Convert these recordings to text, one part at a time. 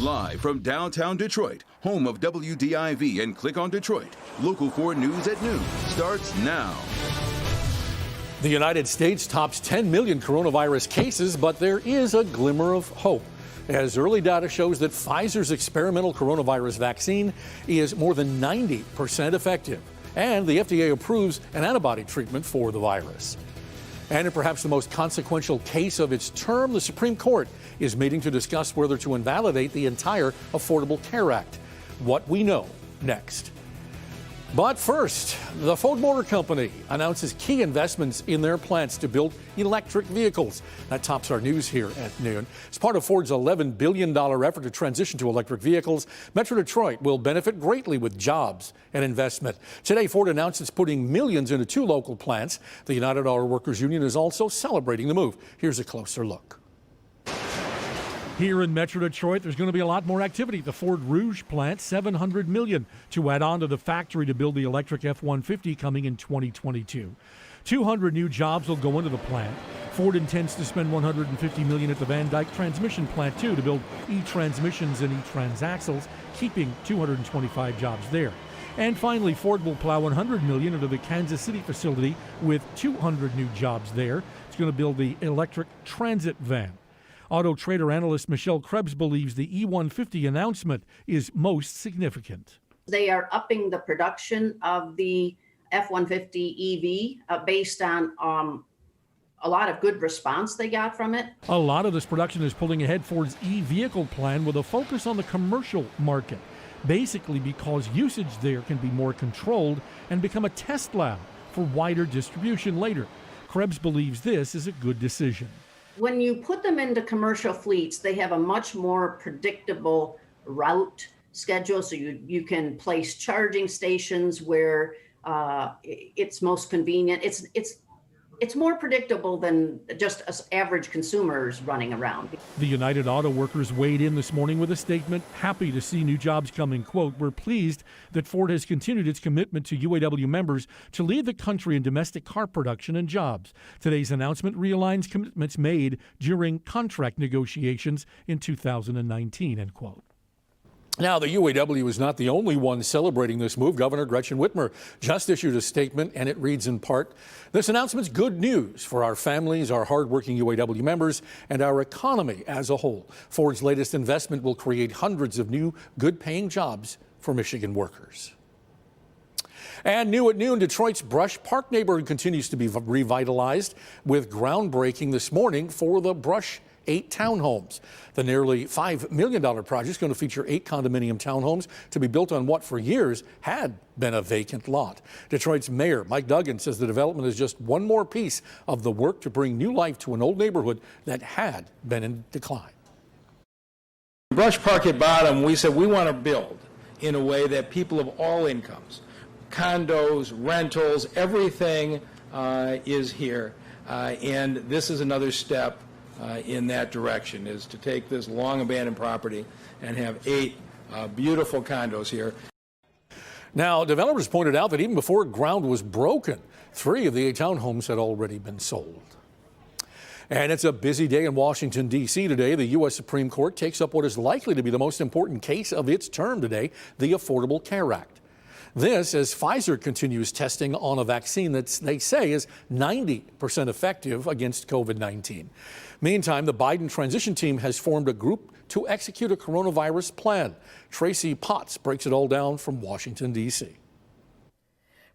Live from downtown Detroit, home of WDIV and Click on Detroit, Local 4 News at noon starts now. The United States tops 10 million coronavirus cases, but there is a glimmer of hope, as early data shows that Pfizer's experimental coronavirus vaccine is more than 90% effective, and the FDA approves an antibody treatment for the virus. And in perhaps the most consequential case of its term, the Supreme Court is meeting to discuss whether to invalidate the entire Affordable Care Act. What we know next. But first, the Ford Motor Company announces key investments in their plants to build electric vehicles. That tops our news here at noon. As part of Ford's $11 billion effort to transition to electric vehicles, Metro Detroit will benefit greatly with jobs and investment. Today, Ford announced it's putting millions into 2 local plants. The United Auto Workers Union is also celebrating the move. Here's a closer look. Here in Metro Detroit, there's going to be a lot more activity. The Ford Rouge plant, $700 million to add on to the factory to build the electric F-150 coming in 2022. 200 new jobs will go into the plant. Ford intends to spend $150 million at the Van Dyke transmission plant, too, to build e-transmissions and e-transaxles, keeping 225 jobs there. And finally, Ford will plow $100 million into the Kansas City facility with 200 new jobs there. It's going to build the electric transit van. Auto Trader analyst Michelle Krebs believes the E-150 announcement is most significant. They are upping the production of the F-150 EV based on a lot of good response they got from it. A lot of this production is pulling ahead Ford's e-vehicle plan with a focus on the commercial market, basically because usage there can be more controlled and become a test lab for wider distribution later. Krebs believes this is a good decision. When you put them into commercial fleets, they have a much more predictable route schedule. So you can place charging stations where it's most convenient. It's more predictable than just us average consumers running around. The United Auto Workers weighed in this morning with a statement, happy to see new jobs coming. Quote, we're pleased that Ford has continued its commitment to UAW members to lead the country in domestic car production and jobs. Today's announcement realigns commitments made during contract negotiations in 2019, end quote. Now, the UAW is not the only one celebrating this move. Governor Gretchen Whitmer just issued a statement, and it reads in part, this announcement's good news for our families, our hardworking UAW members, and our economy as a whole. Ford's latest investment will create hundreds of new, good-paying jobs for Michigan workers. And new at noon, Detroit's Brush Park neighborhood continues to be revitalized with groundbreaking this morning for the Brush 8 townhomes. The nearly $5 million project is going to feature 8 condominium townhomes to be built on what for years had been a vacant lot. Detroit's Mayor Mike Duggan says the development is just one more piece of the work to bring new life to an old neighborhood that had been in decline. Brush Park at bottom, we said we want to build in a way that people of all incomes, condos, rentals, everything is here. And this is another step in that direction, is to take this long abandoned property and have 8 beautiful condos here. Now, developers pointed out that even before ground was broken, 3 of the 8 townhomes had already been sold. And it's a busy day in Washington, D.C. today. The U.S. Supreme Court takes up what is likely to be the most important case of its term today, the Affordable Care Act. This as Pfizer continues testing on a vaccine that they say is 90% effective against COVID-19. Meantime, the Biden transition team has formed a group to execute a coronavirus plan. Tracy Potts breaks it all down from Washington, D.C.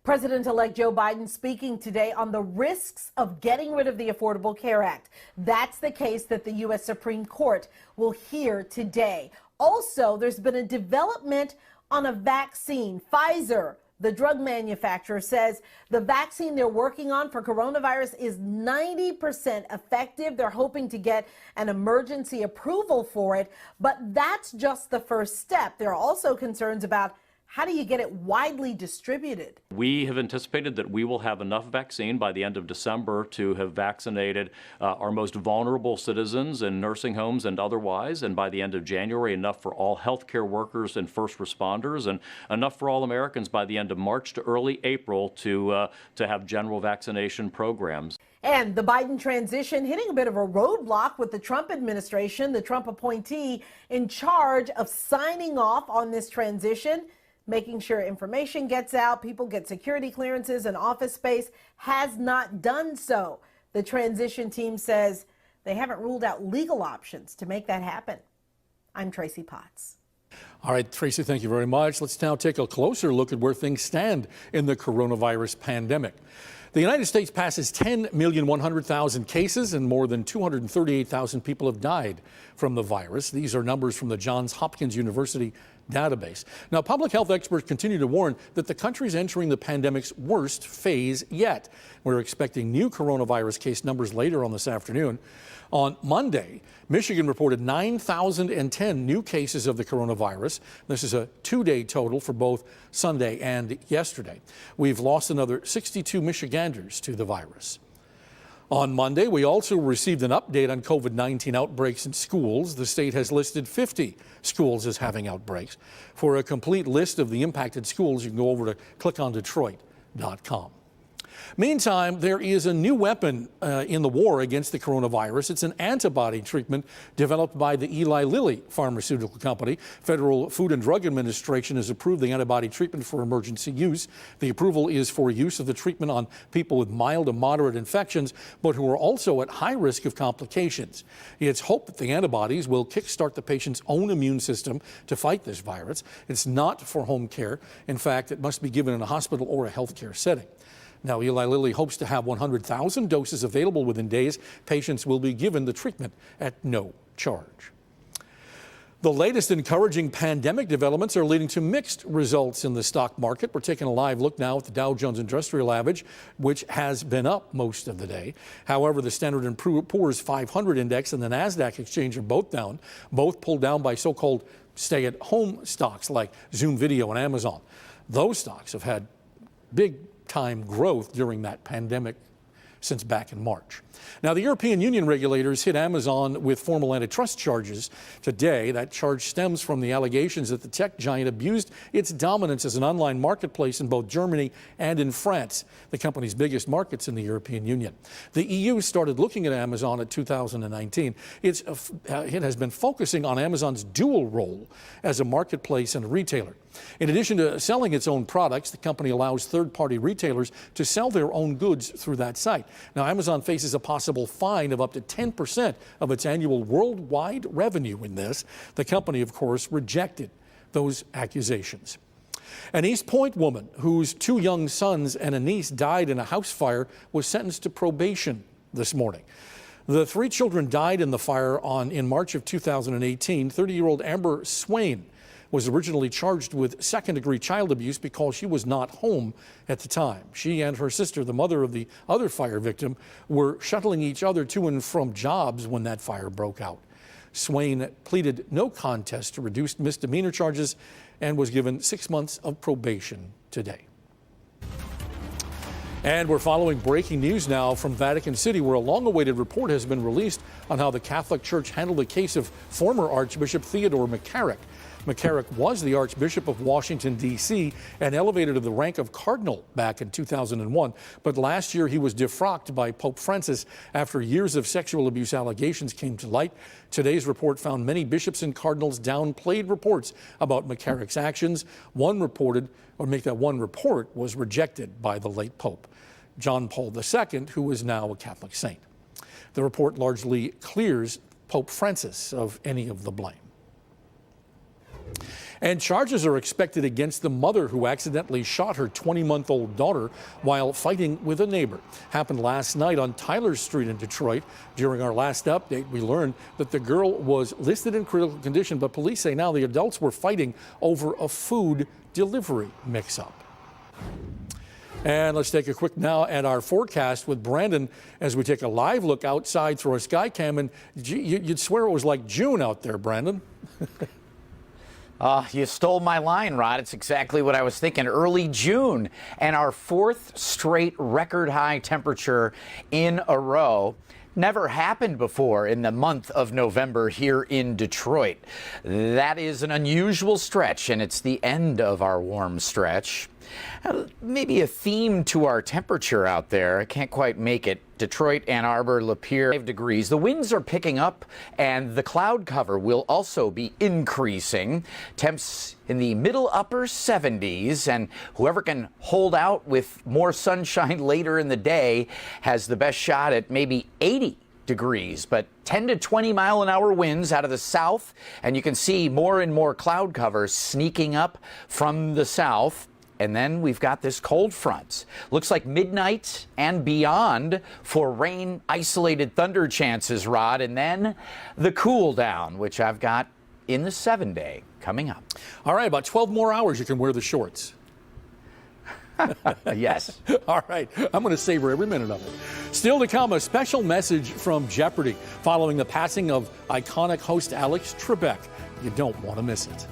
President-elect Joe Biden speaking today on the risks of getting rid of the Affordable Care Act. That's the case that the U.S. Supreme Court will hear today. Also, there's been a development on a vaccine. Pfizer, the drug manufacturer, says the vaccine they're working on for coronavirus is 90% effective. They're hoping to get an emergency approval for it, but that's just the first step. There are also concerns about How do you get it widely distributed? We have anticipated that we will have enough vaccine by the end of December to have vaccinated our most vulnerable citizens in nursing homes and otherwise, and by the end of January, enough for all healthcare workers and first responders, and enough for all Americans by the end of March to early April to have general vaccination programs. And the Biden transition hitting a bit of a roadblock with the Trump administration, the Trump appointee in charge of signing off on this transition, making sure information gets out, people get security clearances and office space, has not done so. The transition team says they haven't ruled out legal options to make that happen. I'm Tracy Potts. All right, Tracy, thank you very much. Let's now take a closer look at where things stand in the coronavirus pandemic. The United States passes 10,100,000 cases and more than 238,000 people have died from the virus. These are numbers from the Johns Hopkins University database. Now, public health experts continue to warn that the country is entering the pandemic's worst phase yet. We're expecting new coronavirus case numbers later on this afternoon. On Monday, Michigan reported 9,010 new cases of the coronavirus. This is a two-day total for both Sunday and yesterday. We've lost another 62 Michiganders to the virus. On Monday, we also received an update on COVID-19 outbreaks in schools. The state has listed 50 schools as having outbreaks. For a complete list of the impacted schools, you can go over to clickondetroit.com. Meantime, there is a new weapon in the war against the coronavirus. It's an antibody treatment developed by the Eli Lilly pharmaceutical company. Federal Food and Drug Administration has approved the antibody treatment for emergency use. The approval is for use of the treatment on people with mild to moderate infections, but who are also at high risk of complications. It's hoped that the antibodies will kickstart the patient's own immune system to fight this virus. It's not for home care. In fact, it must be given in a hospital or a healthcare setting. Now, Eli Lilly hopes to have 100,000 doses available within days. Patients will be given the treatment at no charge. The latest encouraging pandemic developments are leading to mixed results in the stock market. We're taking a live look now at the Dow Jones Industrial Average, which has been up most of the day. However, the Standard & Poor's 500 index and the NASDAQ exchange are both down, both pulled down by so-called stay-at-home stocks like Zoom Video and Amazon. Those stocks have had big time growth during that pandemic since back in March. Now, the European Union regulators hit Amazon with formal antitrust charges today. That charge stems from the allegations that the tech giant abused its dominance as an online marketplace in both Germany and in France, the company's biggest markets in the European Union. The EU started looking at Amazon in 2019. It has been focusing on Amazon's dual role as a marketplace and a retailer. In addition to selling its own products, the company allows third-party retailers to sell their own goods through that site. Now, Amazon faces a possible fine of up to 10% of its annual worldwide revenue in this. The company, of course, rejected those accusations. An East Point woman whose two young sons and a niece died in a house fire was sentenced to probation this morning. The three children died in the fire in March of 2018. 30-year-old Amber Swain was originally charged with second-degree child abuse because she was not home at the time. She and her sister, the mother of the other fire victim, were shuttling each other to and from jobs when that fire broke out. Swain pleaded no contest to reduced misdemeanor charges and was given 6 months of probation today. And we're following breaking news now from Vatican City, where a long-awaited report has been released on how the Catholic Church handled the case of former Archbishop Theodore McCarrick. McCarrick was the Archbishop of Washington, D.C., and elevated to the rank of cardinal back in 2001. But last year, he was defrocked by Pope Francis after years of sexual abuse allegations came to light. Today's report found many bishops and cardinals downplayed reports about McCarrick's actions. One report was rejected by the late Pope, John Paul II, who is now a Catholic saint. The report largely clears Pope Francis of any of the blame. And charges are expected against the mother who accidentally shot her 20-month-old daughter while fighting with a neighbor. Happened last night on Tyler Street in Detroit. During our last update, we learned that the girl was listed in critical condition, but police say now the adults were fighting over a food delivery mix-up. And let's take a quick now at our forecast with Brandon as we take a live look outside through our sky cam. And you'd swear it was like June out there, Brandon. You stole my line, Rod. It's exactly what I was thinking. Early June, and our 4th straight record high temperature in a row. Never happened before in the month of November here in Detroit. That is an unusual stretch, and it's the end of our warm stretch. Maybe a theme to our temperature out there. I can't quite make it. Detroit, Ann Arbor, Lapeer, 5 degrees. The winds are picking up, and the cloud cover will also be increasing. Temps in the middle upper 70s, and whoever can hold out with more sunshine later in the day has the best shot at maybe 80 degrees, but 10 to 20 mile an hour winds out of the south, and you can see more and more cloud cover sneaking up from the south. And then we've got this cold front. Looks like midnight and beyond for rain, isolated thunder chances, Rod. And then the cool down, which I've got in the 7-day coming up. All right, about 12 more hours you can wear the shorts. Yes. All right, I'm going to savor every minute of it. Still to come, a special message from Jeopardy following the passing of iconic host Alex Trebek. You don't want to miss it.